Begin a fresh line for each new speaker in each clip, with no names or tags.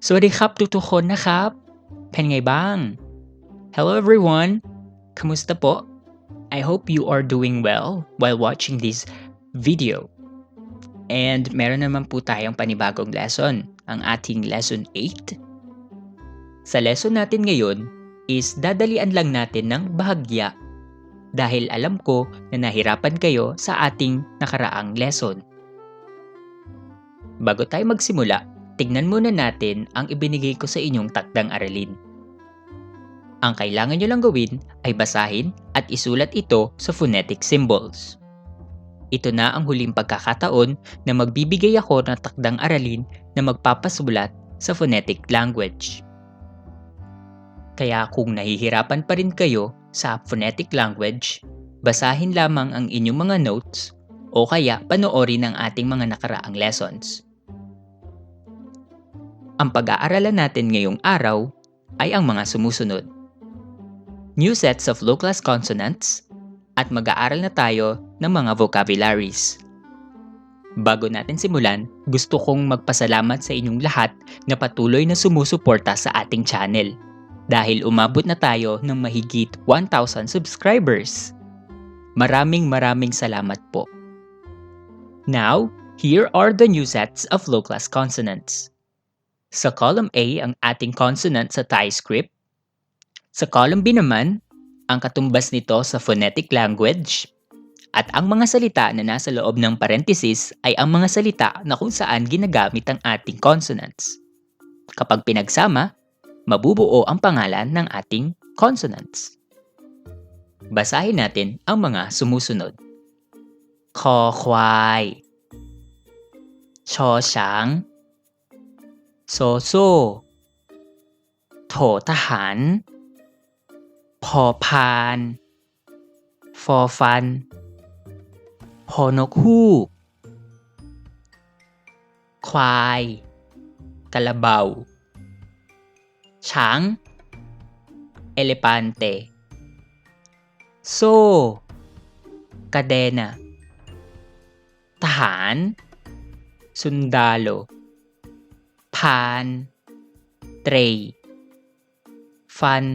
สวัสดีครับทุกๆคนนะครับเป็นไงบ้าง Hello everyone Kamusta po I hope you are doing well while watching this video and meron naman po tayong panibagong lesson ang ating lesson 8. Sa lesson natin ngayon is dadalian lang natin ng bahagya dahil alam ko na nahirapan kayo sa ating nakaraang lesson. Bago tayo magsimula, tignan muna natin ang ibinigay ko sa inyong takdang aralin. Ang kailangan nyo lang gawin ay basahin at isulat ito sa phonetic symbols. Ito na ang huling pagkakataon na magbibigay ako ng takdang aralin na magpapasulat sa phonetic language. Kaya kung nahihirapan pa rin kayo sa phonetic language, basahin lamang ang inyong mga notes o kaya panoorin ang ating mga nakaraang lessons. Ang pag-aaralan natin ngayong araw ay ang mga sumusunod. New sets of low-class consonants at mag-aaral na tayo ng mga vocabularies. Bago natin simulan, gusto kong magpasalamat sa inyong lahat na patuloy na sumusuporta sa ating channel dahil umabot na tayo ng mahigit 1,000 subscribers. Maraming salamat po. Now, here are the new sets of low-class consonants. Sa column A ang ating consonant sa Thai script. Sa column B naman, ang katumbas nito sa phonetic language. At ang mga salita na nasa loob ng parenthesis ay ang mga salita na kung saan ginagamit ang ating consonants. Kapag pinagsama, mabubuo ang pangalan ng ating consonants. Basahin natin ang mga sumusunod. Kho khwai, Cho shang, So so, Tho tahan, พอพานฟอฟันพอนกฮูกควายกระเบาช้าง elefante โซ่กาเดนาทหารซุนดาโลพานเตรฟัน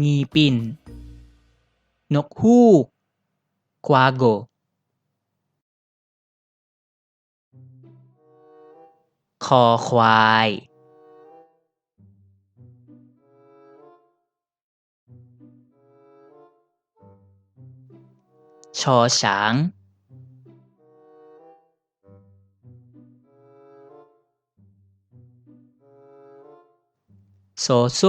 งีปินนกฮูกควาโกคอควายชอช้างโซโซ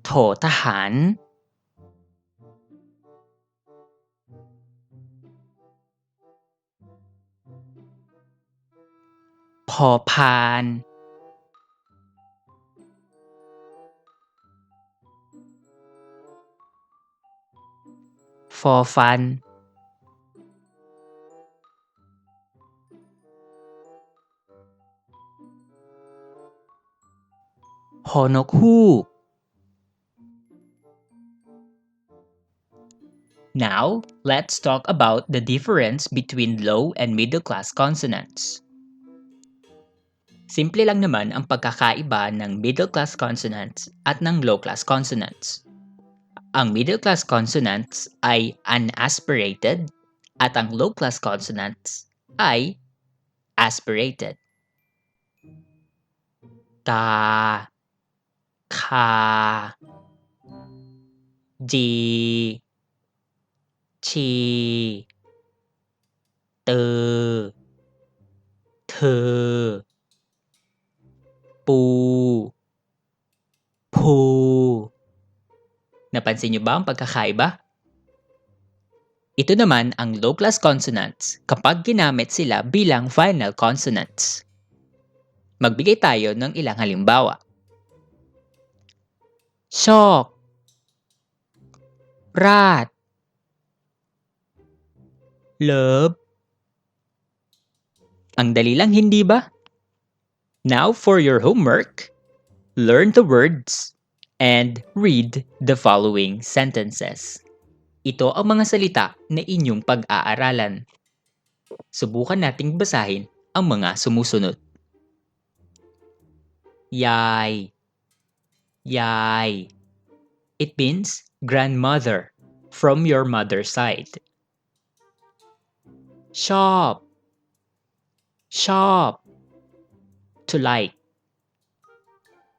โถทหารพอพานฟอฟันพอนกฮูกNow, let's talk about the difference between low and middle class consonants. Simple lang naman ang pagkakaiba ng middle class consonants at ng low class consonants. Ang middle class consonants ay unaspirated at ang low class consonants ay aspirated. Ta, ka, ji, chi, tơ, thơ, pu, pu. Napansin niyo ba ang pagkakaiba? Ito naman ang low-class consonants kapag ginamit sila bilang final consonants. Magbigay tayo ng ilang halimbawa. Shock, rat, love. Ang dali lang, hindi ba? Now for your homework, learn the words and read the following sentences. Ito ang mga salita na inyong pag-aaralan. Subukan nating basahin ang mga sumusunod. Yay. Yay. It means grandmother from your mother's side. Shop. Shop. To like.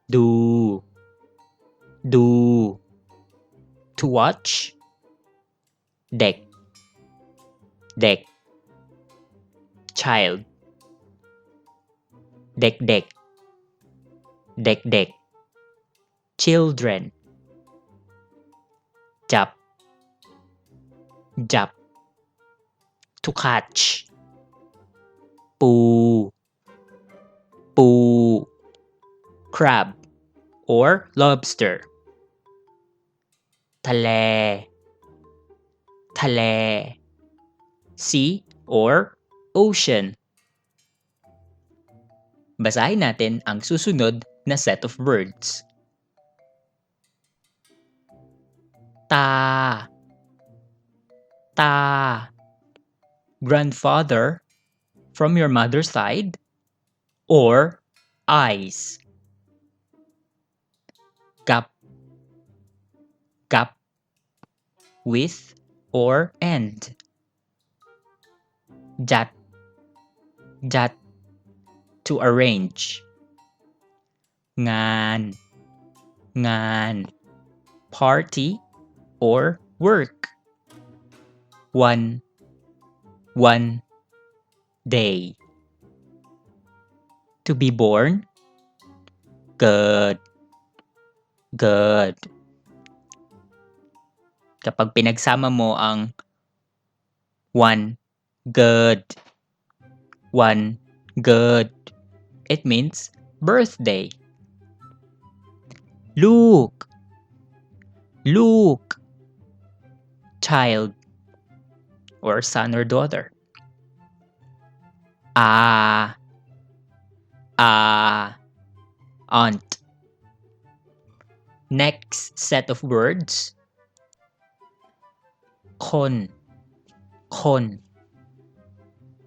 Do. Do. To watch. Deck. Deck. Child. Deck deck. Deck deck. Children. Jump. Jump. To catch. Poo. Poo. Crab or lobster. Tale. Tale. Sea or ocean. Basahin natin ang susunod na set of words. Ta. Ta. Grandfather from your mother's side or eyes. Gap. Gap. With or and. Jat. Jat. To arrange. Ngan. Ngan. Party or work. One. One. Day. To be born. Good. Good. Kapag pinagsama mo ang one, good, one, good, it means birthday. Look. Look. Child or son or daughter. Ah. Ah. Aunt. Next set of words. Kon. Kon.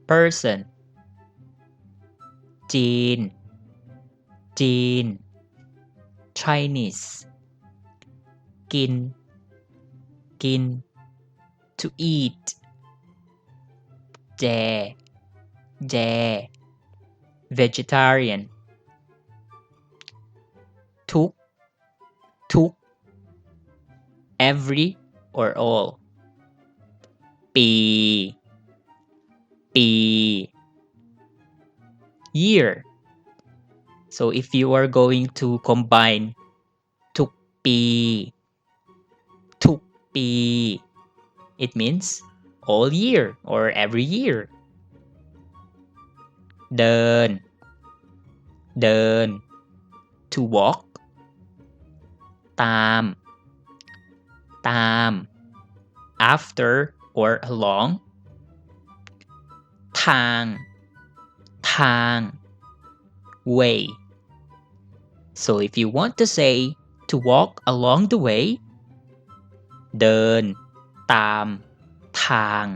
Person. Jin. Jin. Chinese. Kin. Kin. To eat. Je. Je. Vegetarian. Tuk. Tuk. Every or all. Pi. Pi. Year. So if you are going to combine tukpi, tukpi, it means all year or every year. Dön. Dön. To walk. Tam. Tam. After or along. Thang. Thang. Way. So if you want to say to walk along the way, เดินตามทาง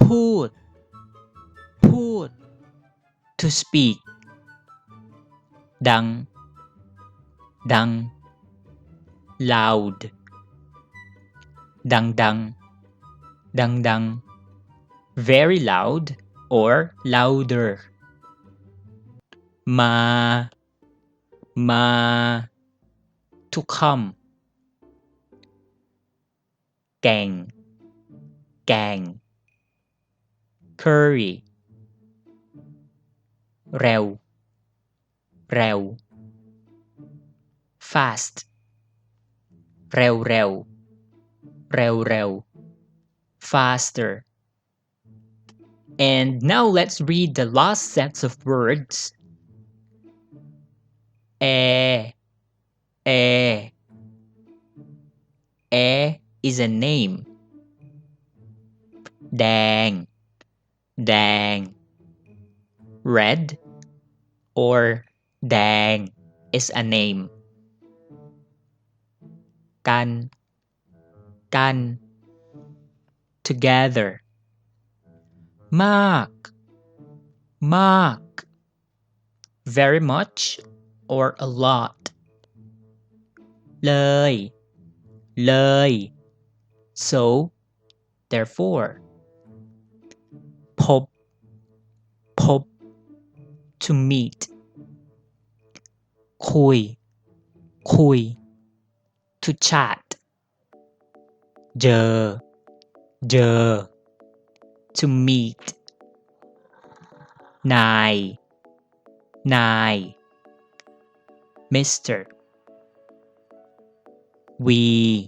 พูด พูด to speak ดัง ดัง loud ดังดัง ดังดัง very loud or louder มา มา to come แกง แกง curry เร็ว เร็ว fast เร็วเร็ว เร็วเร็ว faster. And now let's read the last sets of words. Air. Air. Air is a name. Dang. Dang. Red or dang is a name. กัน กัน together มาก มาก very much or a lot เลย เลย so therefore พบ พบ to meet คุย คุย to chat เจอ เจอ to meet นาย นาย Mr. we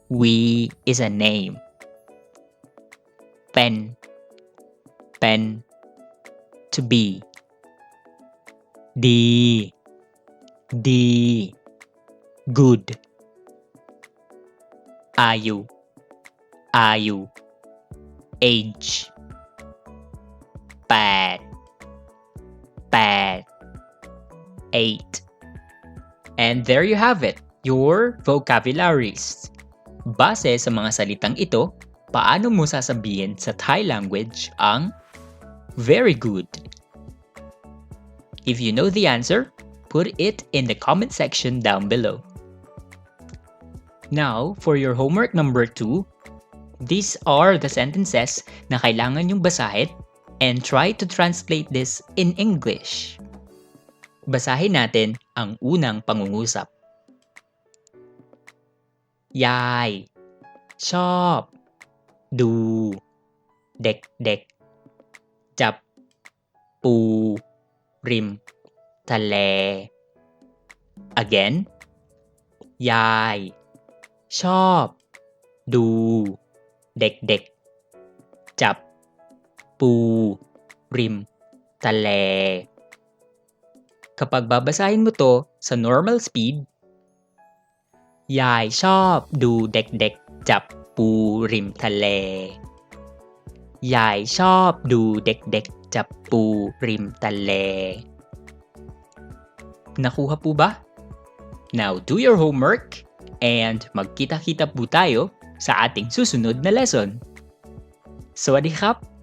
we is a name เป็น เป็น to be ดี ดี good อายุ อายุ age 8 8 8 and there you have it, your vocabularies. Base sa mga salitang ito, paano mo sasabihin sa Thai language ang very good? If you know the answer, put it in the comment section down below. Now, for your homework number 2, these are the sentences na kailangan yung basahin and try to translate this in English. Basahin natin ang unang pangungusap. ยาย ชอบ ดู เด็กๆ จับ ปู ริม ทะเล Again ยาย ชอบ ดู เด็กๆ จับ ปู ริม ทะเล Kapag babasahin mo to sa normal speed, ยายชอบดูเด็กๆจับปูริมทะเล ยายชอบดูเด็กๆจับปูริมทะเล Nakuha po ba? Now do your homework and magkita-kita po tayo sa ating susunod na lesson. สวัสดีครับ